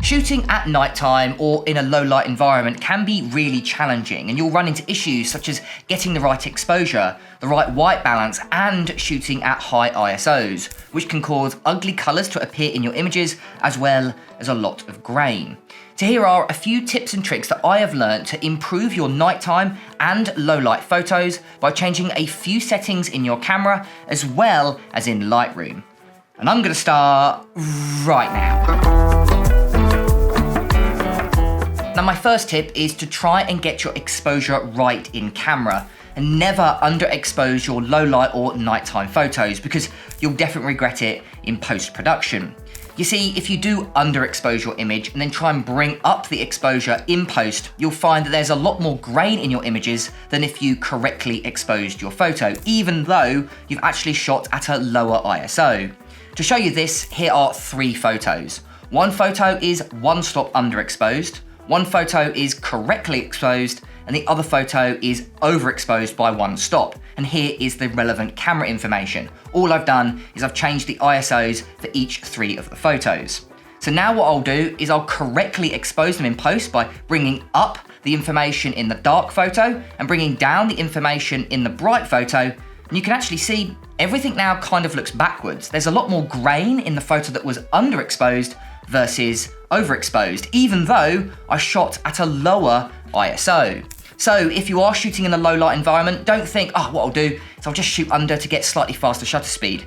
Shooting at nighttime or in a low light environment can be really challenging, and you'll run into issues such as getting the right exposure, the right white balance, and shooting at high ISOs, which can cause ugly colours to appear in your images as well as a lot of grain. So here are a few tips and tricks that I have learned to improve your nighttime and low light photos by changing a few settings in your camera as well as in Lightroom. And I'm going to start right now. Now my first tip is to try and get your exposure right in camera and never underexpose your low light or nighttime photos because you'll definitely regret it in post-production. You see, if you do underexpose your image and then try and bring up the exposure in post, you'll find that there's a lot more grain in your images than if you correctly exposed your photo, even though you've actually shot at a lower ISO. To show you this, here are 3 photos. One photo is one stop underexposed, one photo is correctly exposed, and the other photo is overexposed by 1 stop. And here is the relevant camera information. All I've done is I've changed the ISOs for each 3 of the photos. So now what I'll do is I'll correctly expose them in post by bringing up the information in the dark photo and bringing down the information in the bright photo. And you can actually see everything now kind of looks backwards. There's a lot more grain in the photo that was underexposed versus overexposed, even though I shot at a lower ISO. So if you are shooting in a low light environment, don't think, oh, what I'll do is I'll just shoot under to get slightly faster shutter speed,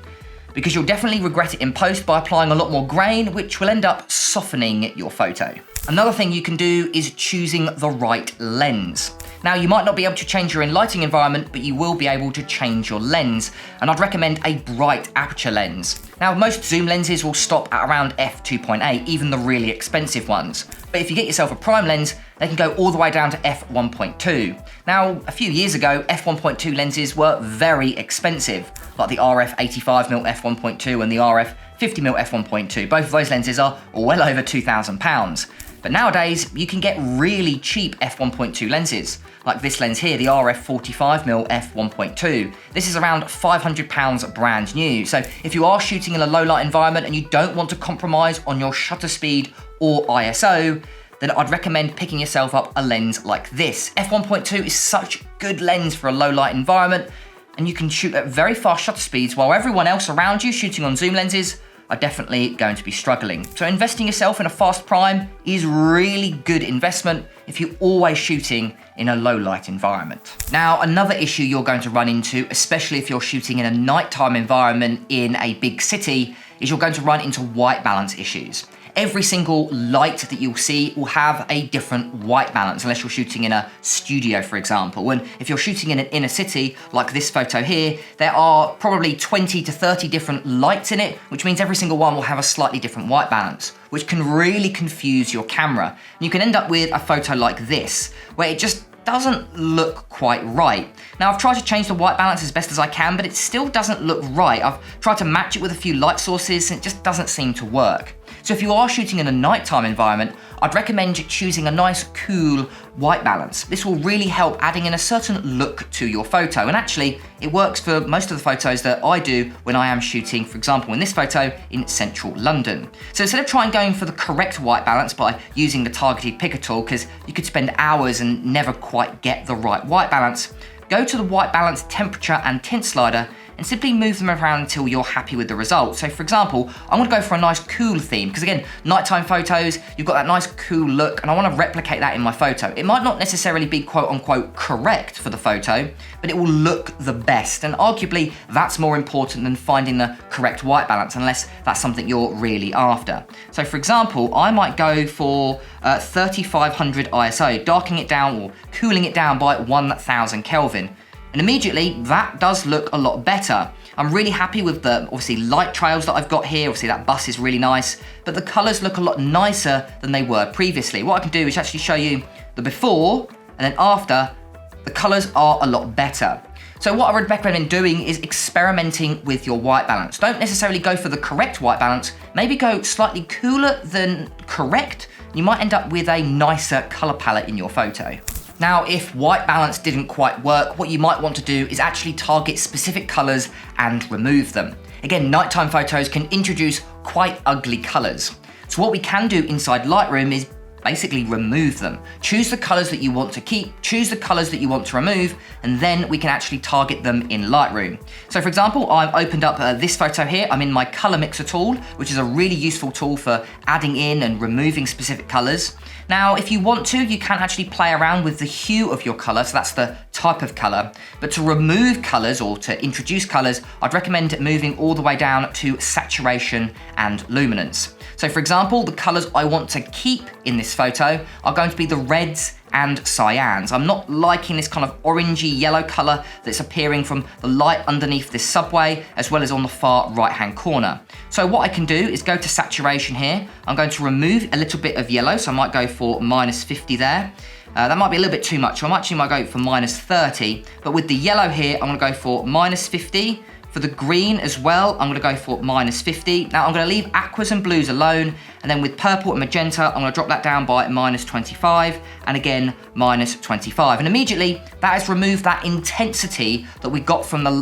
because you'll definitely regret it in post by applying a lot more grain, which will end up softening your photo. Another thing you can do is choosing the right lens. Now, you might not be able to change your lighting environment, but you will be able to change your lens, and I'd recommend a bright aperture lens. Now, most zoom lenses will stop at around f2.8, even the really expensive ones. But if you get yourself a prime lens, they can go all the way down to f1.2. Now, a few years ago, f1.2 lenses were very expensive, like the RF 85mm f1.2 and the RF 50mm f1.2. Both of those lenses are well over £2,000. But nowadays, you can get really cheap f1.2 lenses, like this lens here, the RF 45mm f1.2. This is around £500 brand new. So if you are shooting in a low light environment and you don't want to compromise on your shutter speed or ISO, then I'd recommend picking yourself up a lens like this. f1.2 is such a good lens for a low light environment, and you can shoot at very fast shutter speeds while everyone else around you shooting on zoom lenses are definitely going to be struggling. So investing yourself in a fast prime is really good investment if you're always shooting in a low light environment. Now, another issue you're going to run into, especially if you're shooting in a nighttime environment in a big city, is you're going to run into white balance issues. Every single light that you'll see will have a different white balance, unless you're shooting in a studio, for example. And if you're shooting in an inner city, like this photo here, there are probably 20 to 30 different lights in it, which means every single one will have a slightly different white balance, which can really confuse your camera. And you can end up with a photo like this, where it just doesn't look quite right. Now, I've tried to change the white balance as best as I can, but it still doesn't look right. I've tried to match it with a few light sources, and it just doesn't seem to work. So if you are shooting in a nighttime environment, I'd recommend choosing a nice, cool white balance. This will really help adding in a certain look to your photo. And actually, it works for most of the photos that I do when I am shooting, for example, in this photo in central London. So instead of trying going for the correct white balance by using the targeted picker tool, because you could spend hours and never quite get the right white balance, go to the white balance temperature and tint slider and simply move them around until you're happy with the result. So for example, I want to go for a nice cool theme, because again, nighttime photos, you've got that nice cool look, and I want to replicate that in my photo. It might not necessarily be quote unquote correct for the photo, but it will look the best. And arguably that's more important than finding the correct white balance, unless that's something you're really after. So for example, I might go for 3500 ISO, darkening it down or cooling it down by 1000 Kelvin. And immediately that does look a lot better. I'm really happy with the obviously light trails that I've got here. Obviously that bus is really nice, but the colors look a lot nicer than they were previously. What I can do is actually show you the before and then after. The colors are a lot better. So what I would recommend doing is experimenting with your white balance. Don't necessarily go for the correct white balance. Maybe go slightly cooler than correct. You might end up with a nicer color palette in your photo. Now, if white balance didn't quite work, what you might want to do is actually target specific colors and remove them. Again, nighttime photos can introduce quite ugly colors. So what we can do inside Lightroom is basically remove them. Choose the colors that you want to keep, choose the colors that you want to remove, and then we can actually target them in Lightroom. So for example, I've opened up this photo here. I'm in my color mixer tool, which is a really useful tool for adding in and removing specific colors. Now, if you want to, you can actually play around with the hue of your color, so that's the type of color. But to remove colors or to introduce colors, I'd recommend moving all the way down to saturation and luminance. So for example, the colors I want to keep in this photo are going to be the reds and cyans. I'm not liking this kind of orangey yellow color that's appearing from the light underneath this subway, as well as on the far right-hand corner. So what I can do is go to saturation here. I'm going to remove a little bit of yellow, so I might go for -50 there. That might be a little bit too much, so I actually might go for -30, but with the yellow here, I'm gonna go for -50. For the green as well, I'm gonna go for -50. Now I'm gonna leave aquas and blues alone, and then with purple and magenta, I'm gonna drop that down by -25, and again, -25. And immediately, that has removed that intensity that we got from the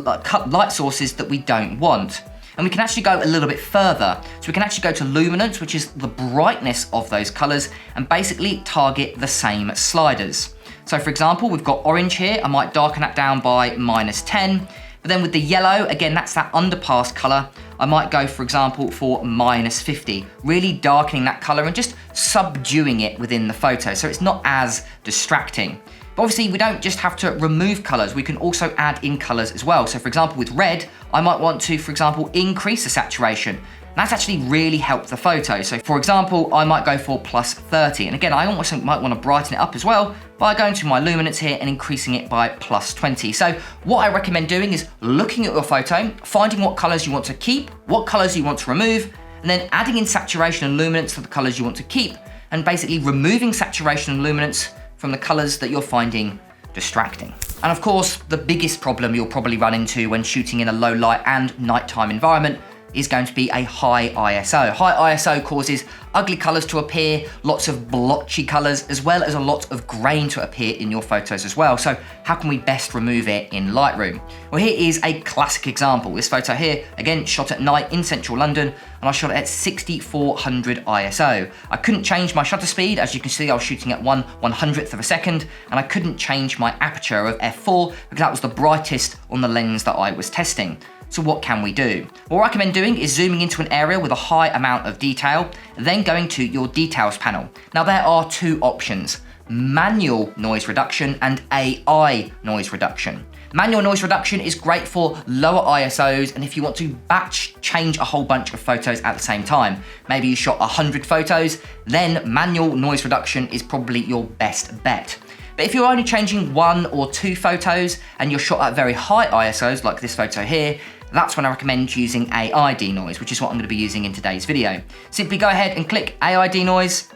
light sources that we don't want. And we can actually go a little bit further. So we can actually go to luminance, which is the brightness of those colors, and basically target the same sliders. So for example, we've got orange here. I might darken that down by -10. But then with the yellow, again, that's that underpass color. I might go, for example, for -50, really darkening that color and just subduing it within the photo, so it's not as distracting. But obviously, we don't just have to remove colors, we can also add in colors as well. So for example, with red, I might want to, for example, increase the saturation. That's actually really helped the photo. So for example, I might go for +30. And again, I almost might want to brighten it up as well by going to my luminance here and increasing it by +20. So what I recommend doing is looking at your photo, finding what colors you want to keep, what colors you want to remove, and then adding in saturation and luminance to the colors you want to keep, and basically removing saturation and luminance from the colors that you're finding distracting. And of course, the biggest problem you'll probably run into when shooting in a low light and nighttime environment is going to be a high ISO. High ISO causes ugly colors to appear, lots of blotchy colors, as well as a lot of grain to appear in your photos as well. So how can we best remove it in Lightroom? Well, here is a classic example. This photo here, again, shot at night in central London, and I shot it at 6400 ISO. I couldn't change my shutter speed. As you can see, I was shooting at 1/100th of a second, and I couldn't change my aperture of f4 because that was the brightest on the lens that I was testing. So what can we do? What I recommend doing is zooming into an area with a high amount of detail, then going to your details panel. Now there are two options, manual noise reduction and AI noise reduction. Manual noise reduction is great for lower ISOs and if you want to batch change a whole bunch of photos at the same time. Maybe you shot 100 photos, then manual noise reduction is probably your best bet. But if you're only changing 1 or 2 photos and you're shot at very high ISOs like this photo here, that's when I recommend using AI denoise, which is what I'm going to be using in today's video. Simply go ahead and click AI denoise.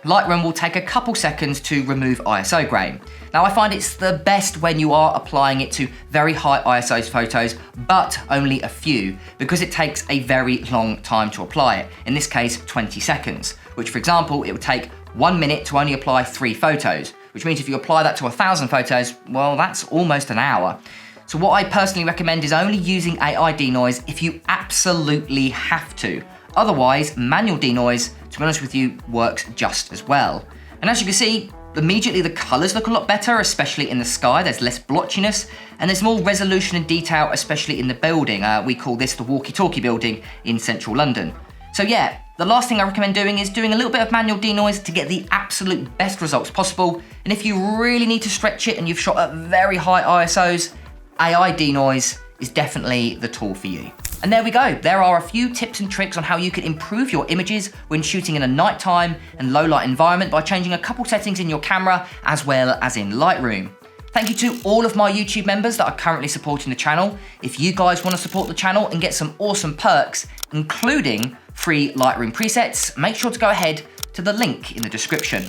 Lightroom will take a couple seconds to remove ISO grain. Now I find it's the best when you are applying it to very high ISO photos, but only a few, because it takes a very long time to apply it. In this case, 20 seconds, which for example, it would take 1 minute to only apply 3 photos, which means if you apply that to 1,000 photos, well, that's almost an hour. So what I personally recommend is only using AI denoise if you absolutely have to. Otherwise, manual denoise, to be honest with you, works just as well. And as you can see, immediately the colors look a lot better, especially in the sky. There's less blotchiness and there's more resolution and detail, especially in the building. We call this the walkie-talkie building in central London. So yeah, the last thing I recommend doing is doing a little bit of manual denoise to get the absolute best results possible. And if you really need to stretch it and you've shot at very high ISOs, AI denoise is definitely the tool for you. And there we go. There are a few tips and tricks on how you can improve your images when shooting in a nighttime and low light environment by changing a couple settings in your camera as well as in Lightroom. Thank you to all of my YouTube members that are currently supporting the channel. If you guys want to support the channel and get some awesome perks, including free Lightroom presets, make sure to go ahead to the link in the description.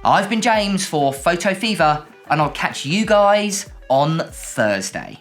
I've been James for Photo Fever, and I'll catch you guys on Thursday.